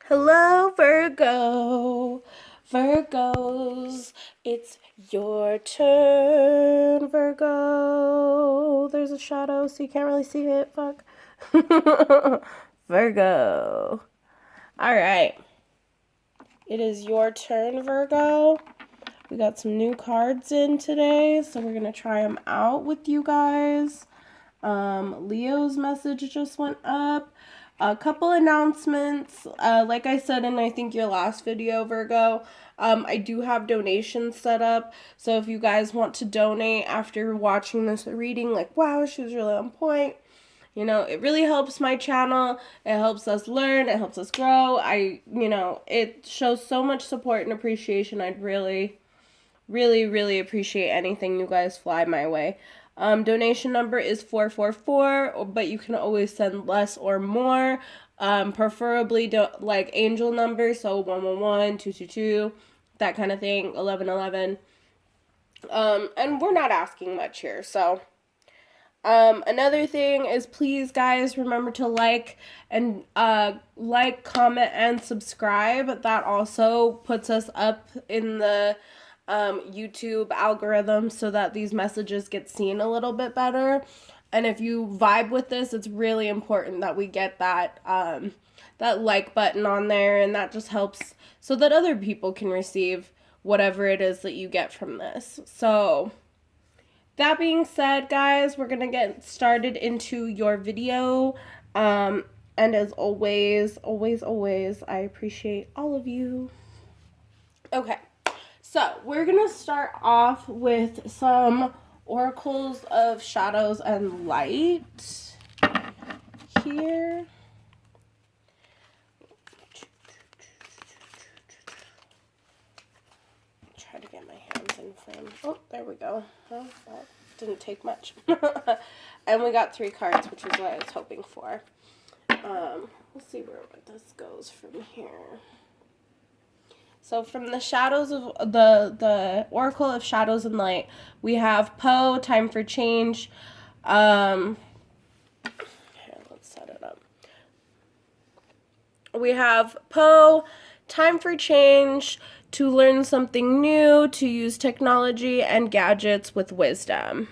Hello, Virgo. Virgos, it's your turn, Virgo. There's a shadow, so you can't really see it. Fuck. Virgo. All right. It is your turn, Virgo. We got some new cards in today, so we're going to try them out with you guys. Leo's message just went up. A couple announcements. Like I said in I think your last video, Virgo, I do have donations set up. So if you guys want to donate after watching this reading, like, wow, she was really on point. You know, it really helps my channel. It helps us learn. It helps us grow. It shows so much support and appreciation. I'd really, really, really appreciate anything you guys fly my way. Donation number is 444, but you can always send less or more. Preferably like angel numbers, so 111, 222, that kind of thing, 1111. And we're not asking much here, so. Another thing is, please guys remember to like, comment, and subscribe. That also puts us up in the YouTube algorithm so that these messages get seen a little bit better. And if you vibe with this, it's really important that we get that that like button on there, and that just helps so that other people can receive whatever it is that you get from this. So that being said, guys, we're going to get started into your video. And as always, I appreciate all of you. Okay, so we're going to start off with some oracles of shadows and light here. Try to get my hands in frame. Oh, there we go. Oh, that didn't take much. And we got 3 cards, which is what I was hoping for. We'll see where this goes from here. So from the shadows of the Oracle of Shadows and Light, we have Poe, Time for Change. Here, let's set it up. We have Poe, Time for Change, to learn something new, to use technology and gadgets with wisdom.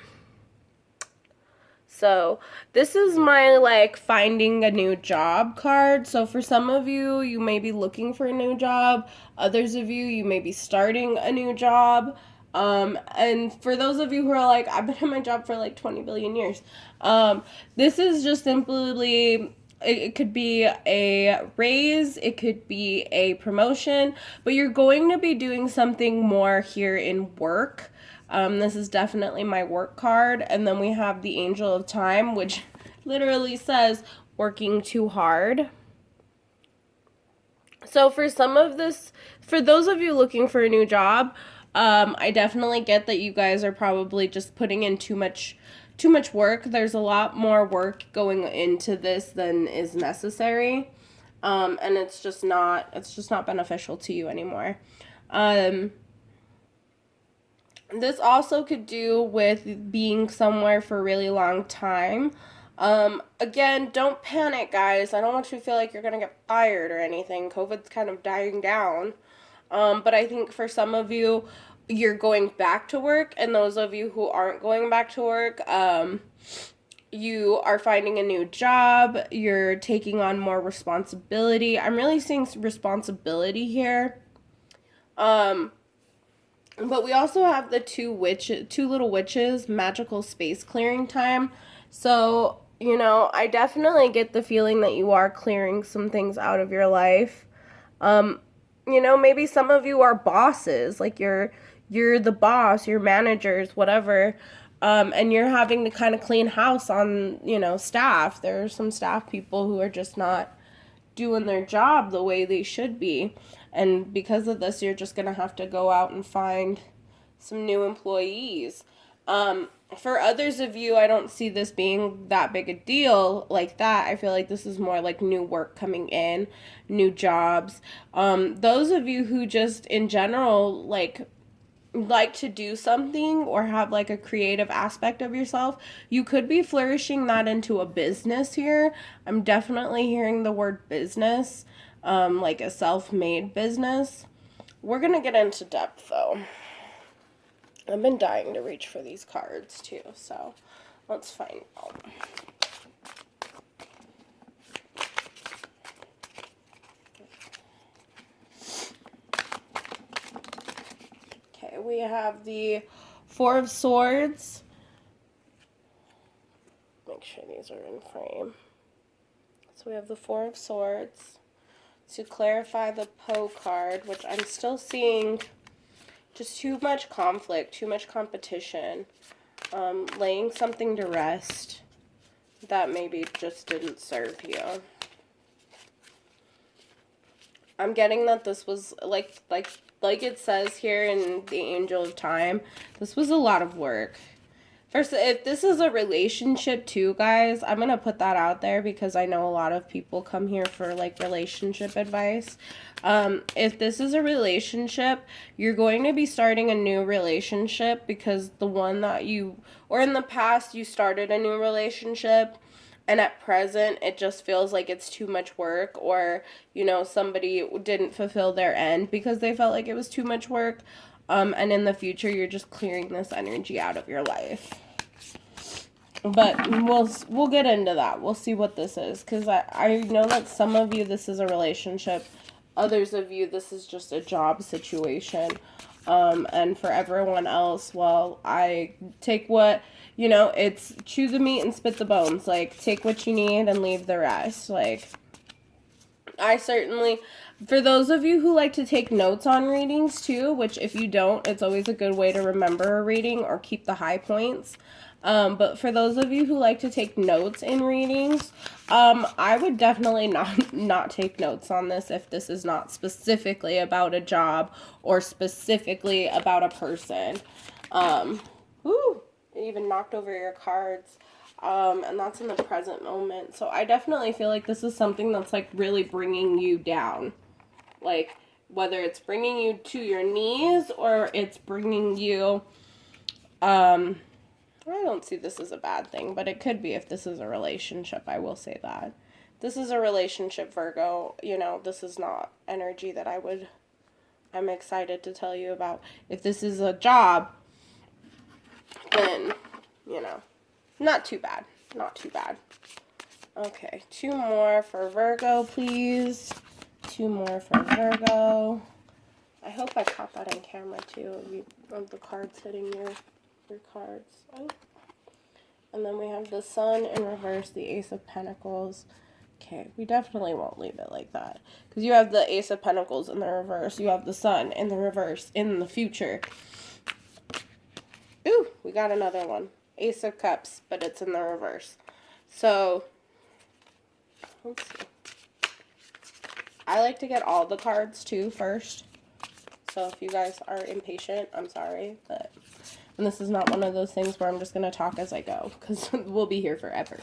So this is my finding a new job card. So for some of you, you may be looking for a new job. Others of you, you may be starting a new job. And for those of you who are like, I've been in my job for 20 billion years. This is just simply, it could be a raise, it could be a promotion, but you're going to be doing something more here in work. This is definitely my work card. And then we have the Angel of Time, which literally says working too hard. So for those of you looking for a new job, I definitely get that you guys are probably just putting in too much work. There's a lot more work going into this than is necessary. And it's just not beneficial to you anymore. This also could do with being somewhere for a really long time. Again, don't panic, guys. I don't want you to feel like you're going to get fired or anything. COVID's kind of dying down. But I think for some of you, you're going back to work. And those of you who aren't going back to work, you are finding a new job. You're taking on more responsibility. I'm really seeing responsibility here. But we also have the two little witches, magical space clearing time. So, I definitely get the feeling that you are clearing some things out of your life. Maybe some of you are bosses, like you're the boss, you're managers, whatever. And you're having to kind of clean house on, staff. There are some staff people who are just not doing their job the way they should be. And because of this, you're just going to have to go out and find some new employees. For others of you, I don't see this being that big a deal like that. I feel like this is more like new work coming in, new jobs. Those of you who just in general, like to do something or have like a creative aspect of yourself, you could be flourishing that into a business here. I'm definitely hearing the word business, like a self-made business. We're going to get into depth though. I've been dying to reach for these cards too, so let's find out. Okay, we have the Four of Swords. Make sure these are in frame. So we have the Four of Swords. To clarify the Po card, which I'm still seeing just too much conflict, too much competition, laying something to rest that maybe just didn't serve you. I'm getting that this was like it says here in the Angel of Time, this was a lot of work. First, if this is a relationship too, guys, I'm going to put that out there because I know a lot of people come here for like relationship advice. If this is a relationship, you're going to be starting a new relationship because the one that you, or in the past, you started a new relationship and at present it just feels like it's too much work, or, you know, somebody didn't fulfill their end because they felt like it was too much work. And in the future, you're just clearing this energy out of your life. But we'll get into that. We'll see what this is. Because I know that some of you, this is a relationship. Others of you, this is just a job situation. And for everyone else, well, I take what, you know, it's chew the meat and spit the bones. Like, take what you need and leave the rest. Like, I certainly, for those of you who like to take notes on readings too, which if you don't, it's always a good way to remember a reading or keep the high points. But for those of you who like to take notes in readings, I would definitely not take notes on this if this is not specifically about a job or specifically about a person. It even knocked over your cards. And that's in the present moment. So I definitely feel like this is something that's like really bringing you down. Like, whether it's bringing you to your knees or it's bringing you, I don't see this as a bad thing, but it could be if this is a relationship. I will say that. This is a relationship, Virgo. You know, this is not energy that I'm excited to tell you about. If this is a job, then, you know, not too bad. Not too bad. Okay, 2 more for Virgo, please. 2 more for Virgo. I hope I caught that on camera, too, of the cards hitting your cards. Oh. And then we have the Sun in reverse, the Ace of Pentacles. Okay, we definitely won't leave it like that. Because you have the Ace of Pentacles in the reverse. You have the Sun in the reverse in the future. Ooh, we got another one. Ace of Cups, but it's in the reverse. So, let's see. I like to get all the cards, too, first. So, if you guys are impatient, I'm sorry. But, and this is not one of those things where I'm just going to talk as I go. Because we'll be here forever.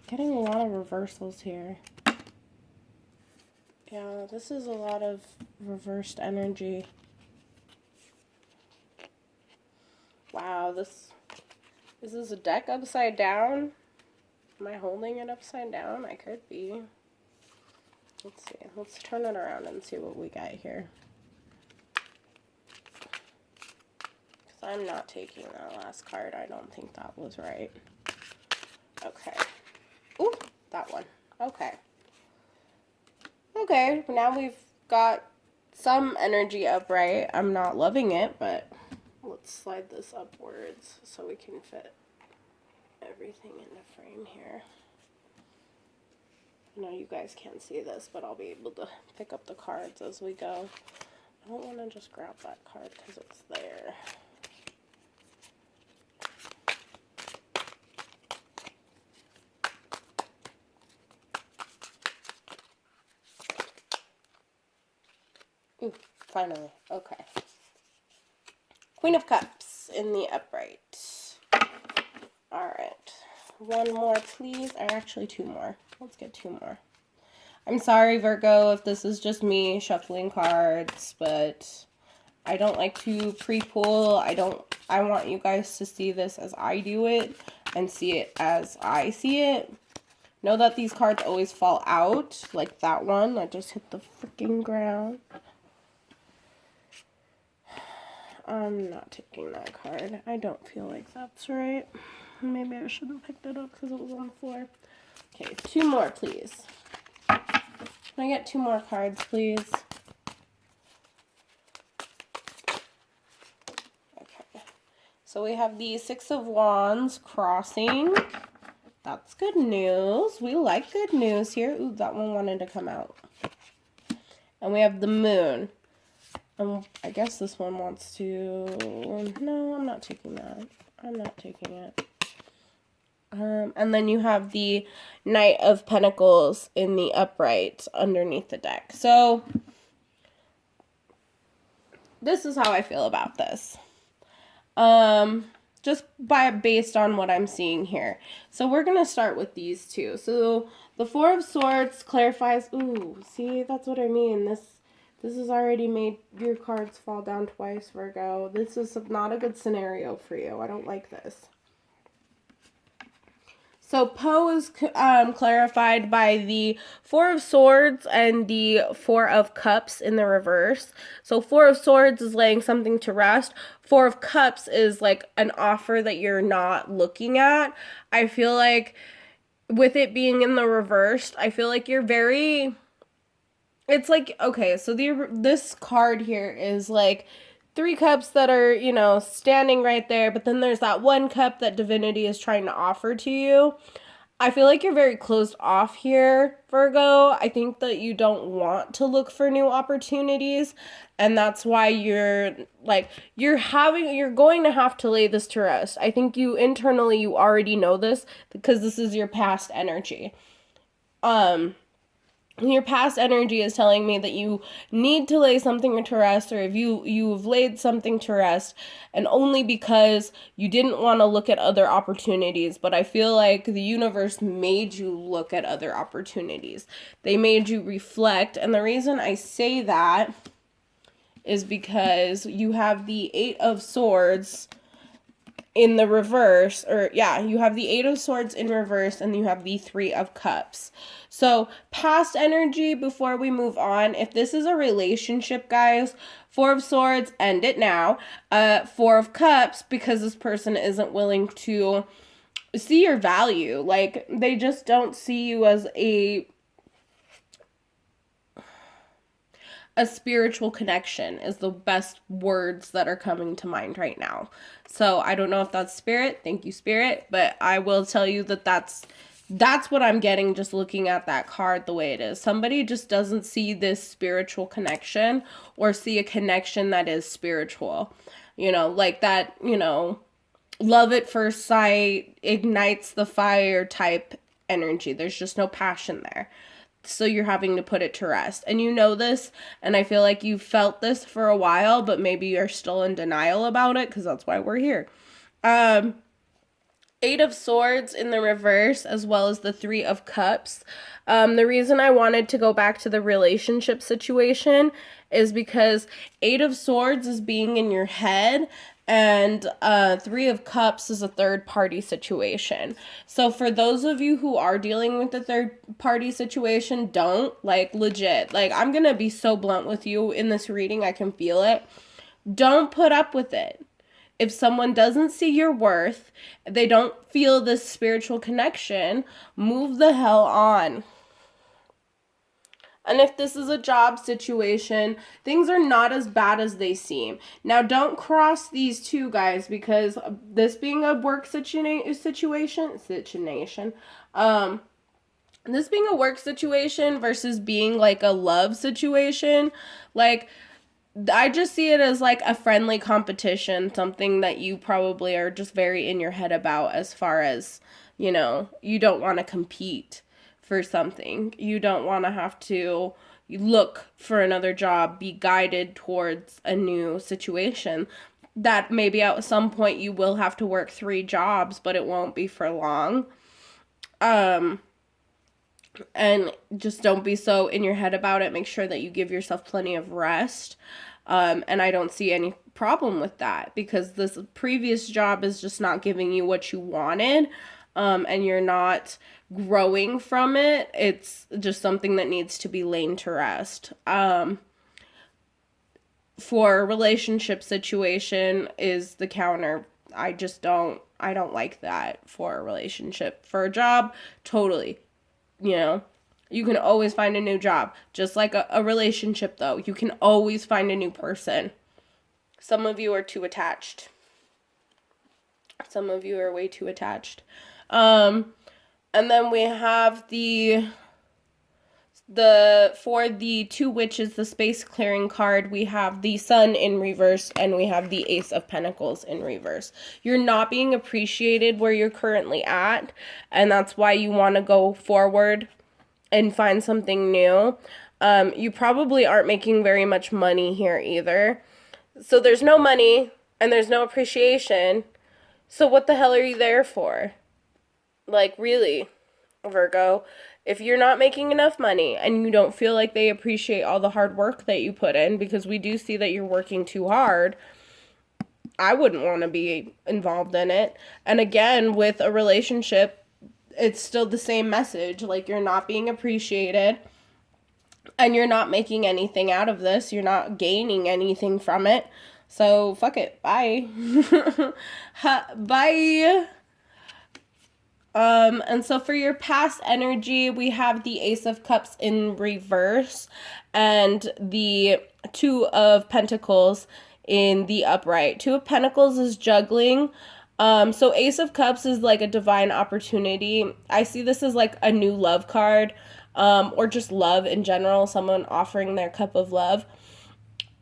Getting a lot of reversals here. Yeah, this is a lot of reversed energy. Wow, this is a deck upside down. Am I holding it upside down? I could be. Let's see. Let's turn it around and see what we got here. Because I'm not taking that last card. I don't think that was right. Okay. Ooh, that one. Okay. Okay, now we've got some energy upright. I'm not loving it, but let's slide this upwards so we can fit everything into frame here. I know you guys can't see this, but I'll be able to pick up the cards as we go. I don't want to just grab that card because it's there. Ooh, finally. Okay. Queen of Cups in the upright. Alright. 1 more, please. Or actually 2 more. Let's get 2 more. I'm sorry, Virgo, if this is just me shuffling cards, but I don't like to pre-pull. I want you guys to see this as I do it and see it as I see it. Know that these cards always fall out, like that one that just hit the freaking ground. I'm not taking that card. I don't feel like that's right. Maybe I should have picked it up because it was on the floor. Okay, 2 more, please. Can I get 2 more cards, please? Okay. So we have the 6 of Wands crossing. That's good news. We like good news here. Ooh, that one wanted to come out. And we have the Moon. I guess this one wants to... No, I'm not taking that. I'm not taking it. And then you have the Knight of Pentacles in the upright underneath the deck. So, this is how I feel about this. Just based on what I'm seeing here. So, we're going to start with these two. So, the 4 of Swords clarifies... Ooh, see, that's what I mean. This has already made your cards fall down twice, Virgo. This is not a good scenario for you. I don't like this. So Poe is clarified by the 4 of Swords and the 4 of Cups in the reverse. So 4 of Swords is laying something to rest. 4 of Cups is like an offer that you're not looking at. I feel like with it being in the reverse, I feel like you're very... It's like, okay, so this card here is like 3 cups that are, you know, standing right there, but then there's that 1 cup that divinity is trying to offer to you. I feel like you're very closed off here, Virgo. I think that you don't want to look for new opportunities, and that's why you're like, you're going to have to lay this to rest. I think you internally, you already know this because this is your past energy. Your past energy is telling me that you need to lay something to rest, or if you've laid something to rest, and only because you didn't want to look at other opportunities. But I feel like the universe made you look at other opportunities. They made you reflect, and the reason I say that is because you have the 8 of Swords in the reverse, you have the 8 of Swords in reverse, and you have the 3 of Cups. So, past energy before we move on. If this is a relationship, guys, 4 of Swords, end it now. 4 of Cups, because this person isn't willing to see your value. Like, they just don't see you as a spiritual connection is the best words that are coming to mind right now. So I don't know if that's spirit. Thank you, spirit. But I will tell you that that's what I'm getting just looking at that card the way it is. Somebody just doesn't see this spiritual connection or see a connection that is spiritual. You know, like that, you know, love at first sight, ignites the fire type energy. There's just no passion there. So you're having to put it to rest. And you know this, and I feel like you've felt this for a while, but maybe you're still in denial about it, because that's why we're here. 8 of Swords in the reverse, as well as the 3 of Cups. The reason I wanted to go back to the relationship situation is because 8 of Swords is being in your head, and 3 of Cups is a third-party situation. So for those of you who are dealing with the third-party situation, don't, like, legit. Like, I'm going to be so blunt with you in this reading. I can feel it. Don't put up with it. If someone doesn't see your worth, they don't feel this spiritual connection, move the hell on. And if this is a job situation, things are not as bad as they seem. Now, don't cross these two, guys, because this being a work situation, this being a work situation versus being like a love situation, like, I just see it as like a friendly competition, something that you probably are just very in your head about as far as, you know, you don't want to compete for something. You don't want to have to look for another job, be guided towards a new situation. That maybe at some point you will have to work 3 jobs, but it won't be for long. And just don't be so in your head about it. Make sure that you give yourself plenty of rest. And I don't see any problem with that, because this previous job is just not giving you what you wanted, and you're not growing from it. It's just something that needs to be laid to rest. For a relationship situation is the counter. I don't like that for a relationship. For a job, totally. You know, you can always find a new job. Just like a relationship, though. You can always find a new person. Some of you are too attached. Some of you are way too attached. And then we have for the two witches, the space clearing card, we have the Sun in reverse and we have the Ace of Pentacles in reverse. You're not being appreciated where you're currently at, and that's why you want to go forward and find something new. You probably aren't making very much money here either. So there's no money and there's no appreciation. So what the hell are you there for? Like, really, Virgo? If you're not making enough money and you don't feel like they appreciate all the hard work that you put in, because we do see that you're working too hard, I wouldn't want to be involved in it. And again, with a relationship, it's still the same message. Like, you're not being appreciated and you're not making anything out of this. You're not gaining anything from it. So fuck it. Bye. Bye. And so for your past energy, we have the Ace of Cups in reverse and the Two of Pentacles in the upright. Two of Pentacles is juggling. So Ace of Cups is like a divine opportunity. I see this as like a new love card, or just love in general, someone offering their cup of love.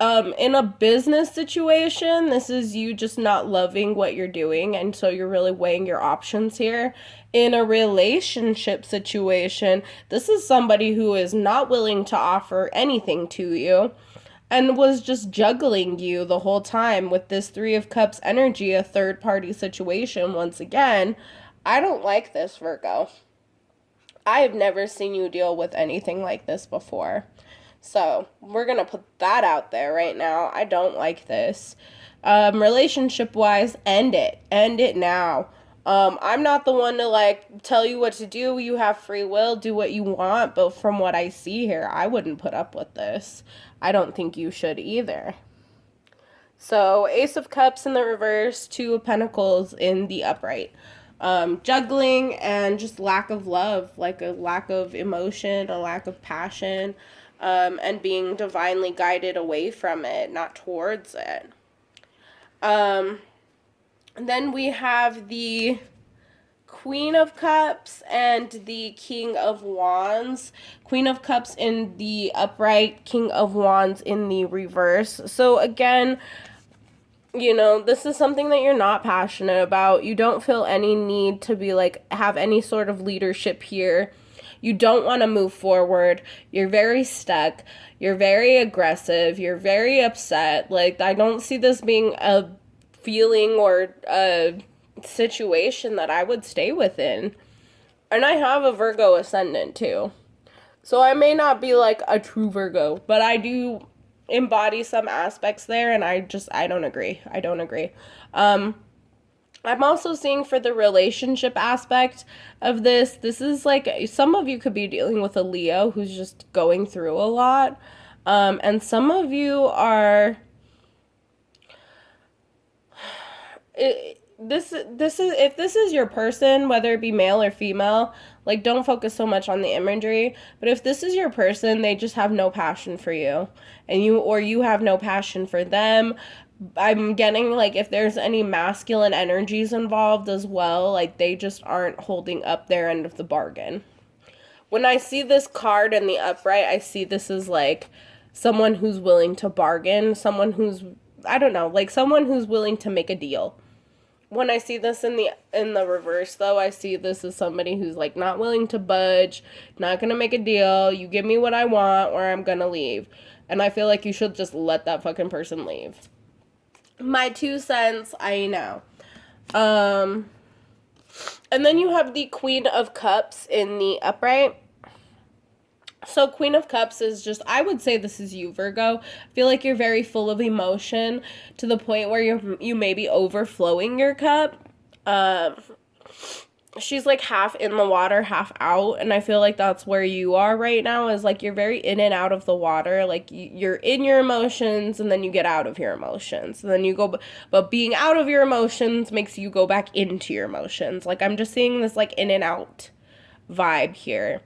In a business situation, this is you just not loving what you're doing, and so you're really weighing your options here. In a relationship situation, this is somebody who is not willing to offer anything to you and was just juggling you the whole time with this Three of Cups energy, a third-party situation once again. I don't like this, Virgo. I have never seen you deal with anything like this before. So, we're going to put that out there right now. I don't like this. Relationship-wise, end it. End it now. I'm not the one to, like, tell you what to do. You have free will. Do what you want. But from what I see here, I wouldn't put up with this. I don't think you should either. So, Ace of Cups in the reverse, Two of Pentacles in the upright. Juggling and just lack of love, like a lack of emotion, a lack of passion. And being divinely guided away from it, not towards it. Then we have the Queen of Cups and the King of Wands. Queen of Cups in the upright, King of Wands in the reverse. So again, you know, this is something that you're not passionate about. You don't feel any need to be like, have any sort of leadership here. You don't want to move forward. You're very stuck. You're very aggressive. You're very upset. Like, I don't see this being a feeling or a situation that I would stay within. And I have a Virgo ascendant too. So I may not be like a true Virgo, but I do embody some aspects there, and I don't agree. I don't agree. I'm also seeing for the relationship aspect of this is like, some of you could be dealing with a Leo who's just going through a lot. And some of you are, if this is your person, whether it be male or female, like, don't focus so much on the imagery, but if this is your person, they just have no passion for you, and you have no passion for them. I'm getting, like, if there's any masculine energies involved as well, like, they just aren't holding up their end of the bargain. When I see this card in the upright, I see this as, like, someone who's willing to bargain, someone who's, I don't know, like, someone who's willing to make a deal. When I see this in the reverse, though, I see this as somebody who's, like, not willing to budge, not gonna make a deal. You give me what I want or I'm gonna leave. And I feel like you should just let that fucking person leave. My 2 cents, I know. And then you have the Queen of Cups in the upright. So Queen of Cups is just, I would say this is you, Virgo. I feel like you're very full of emotion to the point where you may be overflowing your cup. She's like half in the water, half out, and I feel like that's where you are right now, is like you're very in and out of the water. Like you're in your emotions and then you get out of your emotions. And then you go, but being out of your emotions makes you go back into your emotions. Like I'm just seeing this like in and out vibe here.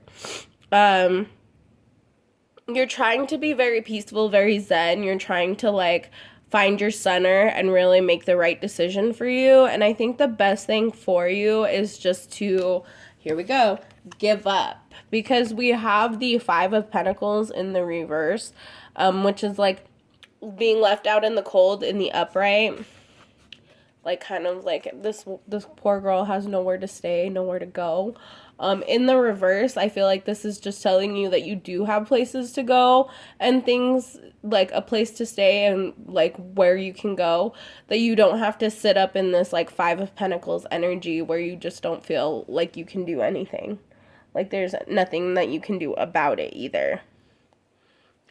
You're trying to be very peaceful, very zen. You're trying to like find your center and really make the right decision for you. And I think the best thing for you is just to, here we go, give up. Because we have the Five of Pentacles in the reverse, which is like being left out in the cold in the upright. Like kind of like this poor girl has nowhere to stay, nowhere to go. In the reverse, I feel like this is just telling you that you do have places to go and things, like a place to stay and like where you can go, that you don't have to sit up in this like Five of Pentacles energy where you just don't feel like you can do anything. Like there's nothing that you can do about it either.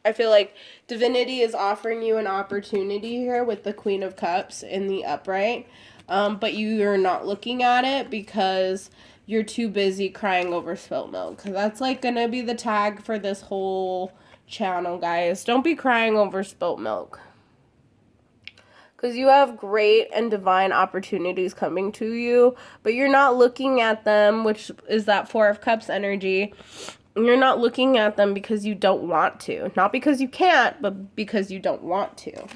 I feel like divinity is offering you an opportunity here with the Queen of Cups in the upright, but you're not looking at it because you're too busy crying over spilt milk. That's like gonna be the tag for this whole channel, guys. Don't be crying over spilt milk. Because you have great and divine opportunities coming to you, but you're not looking at them, which is that Four of Cups energy. You're not looking at them because you don't want to. Not because you can't, but because you don't want to.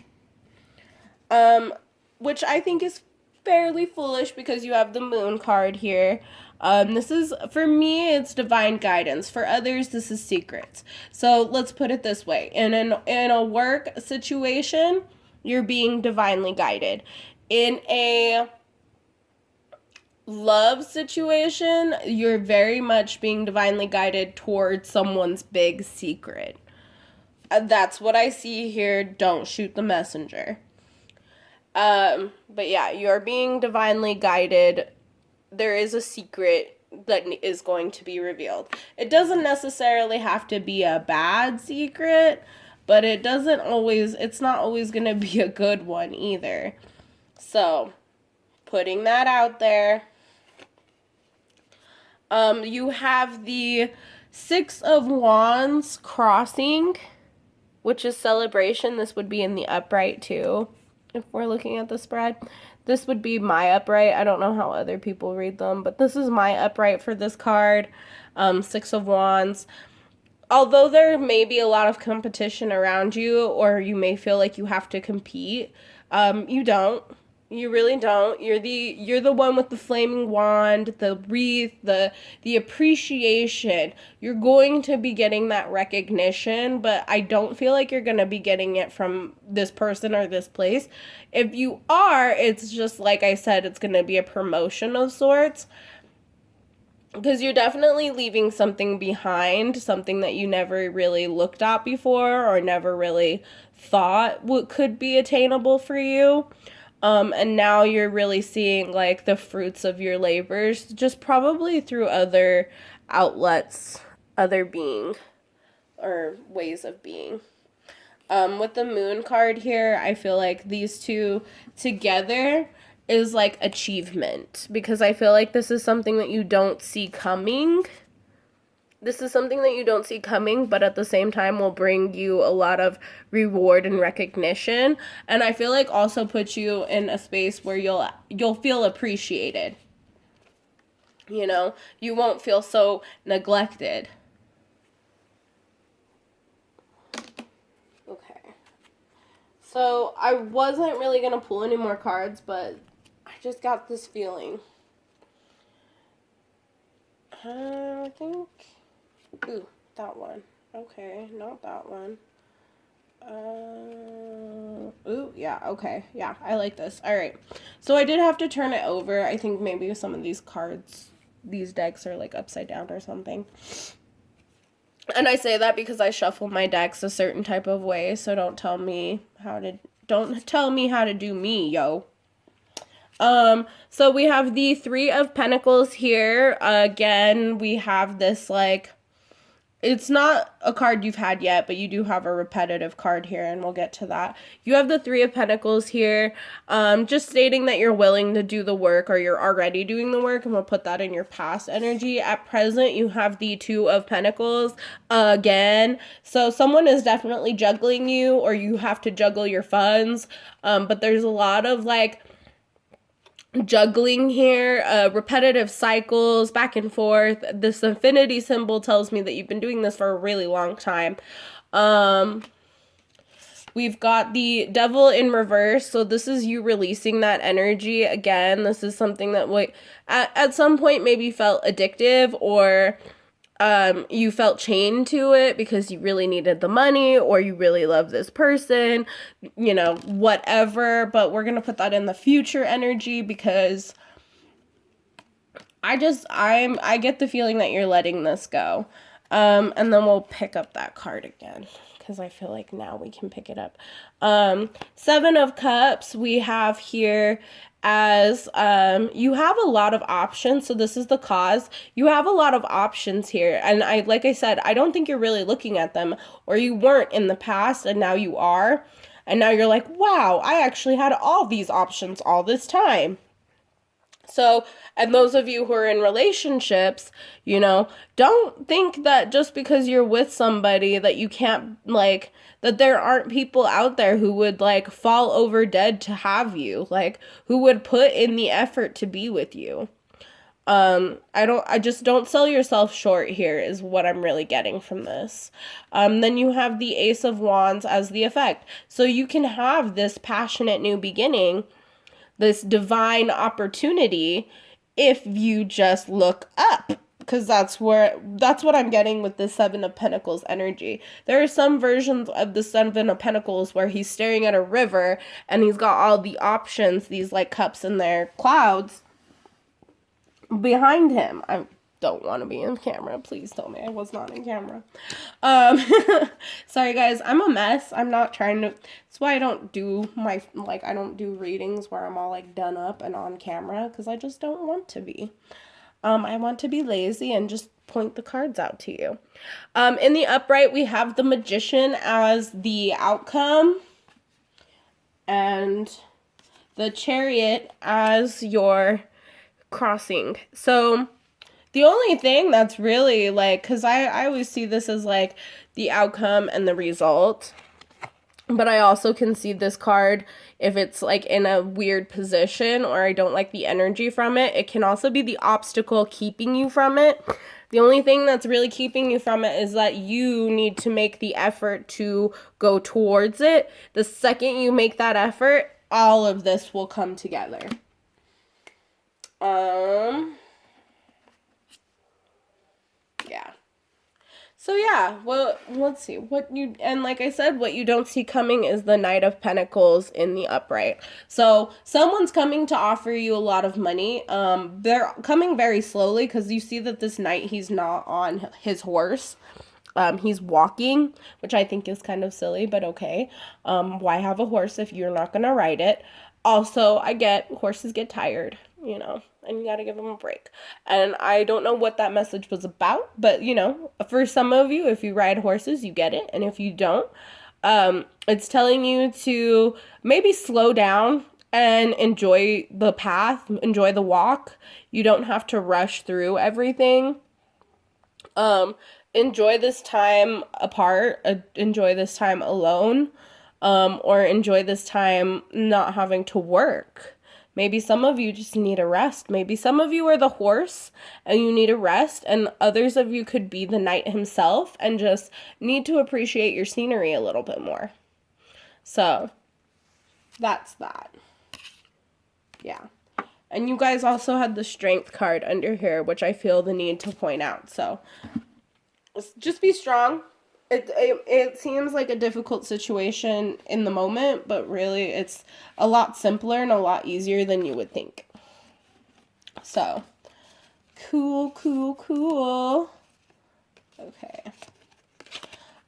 Which I think is fairly foolish because you have the Moon card here. This is, for me, it's divine guidance. For others, this is secrets. So let's put it this way. In a work situation, you're being divinely guided. In a love situation, you're very much being divinely guided towards someone's big secret. That's what I see here. Don't shoot the messenger. But yeah, you're being divinely guided. There is a secret that is going to be revealed. It doesn't necessarily have to be a bad secret, but it's not always going to be a good one either. So, putting that out there. You have the Six of Wands crossing, which is celebration. This would be in the upright too, if we're looking at the spread. This would be my upright. I don't know how other people read them, but this is my upright for this card. Six of Wands. Although there may be a lot of competition around you, or you may feel like you have to compete, you don't. You really don't. You're the one with the flaming wand, the wreath, the appreciation. You're going to be getting that recognition, but I don't feel like you're going to be getting it from this person or this place. If you are, it's just like I said, it's going to be a promotion of sorts. Because you're definitely leaving something behind, something that you never really looked at before or never really thought could be attainable for you. And now you're really seeing like the fruits of your labors, just probably through other outlets, other being, or ways of being. With the Moon card here, I feel like these two together is like achievement, because I feel like this is something that you don't see coming. This is something that you don't see coming, but at the same time will bring you a lot of reward and recognition. And I feel like also puts you in a space where you'll feel appreciated. You know, you won't feel so neglected. Okay. So I wasn't really going to pull any more cards, but I just got this feeling. I think... Ooh, that one. Okay, not that one. Ooh, yeah, okay. Yeah, I like this. All right. So I did have to turn it over. I think maybe some of these cards, these decks are like upside down or something. And I say that because I shuffle my decks a certain type of way, so don't tell me how to do me, yo. So we have the Three of Pentacles here. Again, we have this like it's not a card you've had yet, but you do have a repetitive card here, and we'll get to that. You have the Three of Pentacles here, just stating that you're willing to do the work, or you're already doing the work, and we'll put that in your past energy. At present, you have the Two of Pentacles again, so someone is definitely juggling you, or you have to juggle your funds, but there's a lot of, like, juggling here, repetitive cycles back and forth. This infinity symbol tells me that you've been doing this for a really long time. We've got the Devil in reverse, so this is you releasing that energy. Again, this is something that at some point maybe felt addictive, or you felt chained to it because you really needed the money, or you really love this person, you know, whatever. But we're going to put that in the future energy, because I get the feeling that you're letting this go. And then we'll pick up that card again, because I feel like now we can pick it up. Seven of Cups we have here as you have a lot of options. So this is the cause. You have a lot of options here, and like I said, I don't think you're really looking at them, or you weren't in the past and now you are, and now you're like, wow, I actually had all these options all this time. So, and those of you who are in relationships, you know, don't think that just because you're with somebody that you can't, like, that there aren't people out there who would, like, fall over dead to have you, like, who would put in the effort to be with you. I just don't sell yourself short here is what I'm really getting from this. Then you have the Ace of Wands as the effect. So you can have this passionate new beginning, this divine opportunity, if you just look up, because that's what I'm getting with the Seven of Pentacles energy. There are some versions of the Seven of Pentacles where he's staring at a river and he's got all the options, these like cups in their clouds behind him. I don't want to be in camera. Please tell me I was not in camera. Sorry guys, I'm a mess. I'm not trying to, that's why I don't do I don't do readings where I'm all like done up and on camera, because I just don't want to be. I want to be lazy and just point the cards out to you. In the upright, we have the Magician as the outcome, and the Chariot as your crossing. So the only thing that's really, like, because I always see this as like the outcome and the result, but I also can see this card if it's like in a weird position or I don't like the energy from it. It can also be the obstacle keeping you from it. The only thing that's really keeping you from it is that you need to make the effort to go towards it. The second you make that effort, all of this will come together. Yeah. So yeah, well, let's see. And like I said, what you don't see coming is the Knight of Pentacles in the upright. So someone's coming to offer you a lot of money. They're coming very slowly, because you see that this knight, he's not on his horse. He's walking, which I think is kind of silly, but okay. Why have a horse if you're not going to ride it? Also, I get horses get tired, you know, and you got to give them a break. And I don't know what that message was about, but, you know, for some of you, if you ride horses, you get it. And if you don't, it's telling you to maybe slow down and enjoy the path, enjoy the walk. You don't have to rush through everything. Enjoy this time apart, enjoy this time alone, or enjoy this time not having to work. Maybe some of you just need a rest. Maybe some of you are the horse and you need a rest, and others of you could be the knight himself and just need to appreciate your scenery a little bit more. So that's that. Yeah. And you guys also had the Strength card under here, which I feel the need to point out. So just be strong. It seems like a difficult situation in the moment, but really it's a lot simpler and a lot easier than you would think. So, cool. Okay.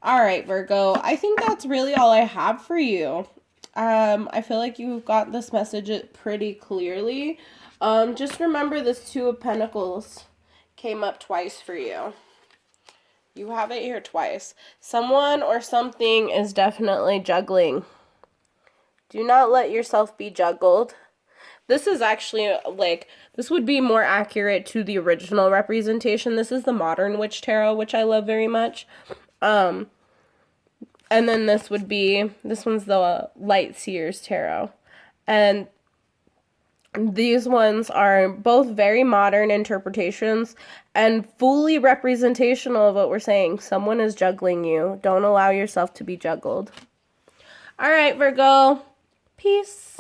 All right, Virgo. I think that's really all I have for you. I feel like you've got this message pretty clearly. Just remember this Two of Pentacles came up twice for you. You have it here twice. Someone or something is definitely juggling. Do not let yourself be juggled. This is actually, like, this would be more accurate to the original representation. This is the Modern Witch Tarot, which I love very much. And then this would be, this one's the Light Seers Tarot. And these ones are both very modern interpretations and fully representational of what we're saying. Someone is juggling you. Don't allow yourself to be juggled. All right, Virgo. Peace.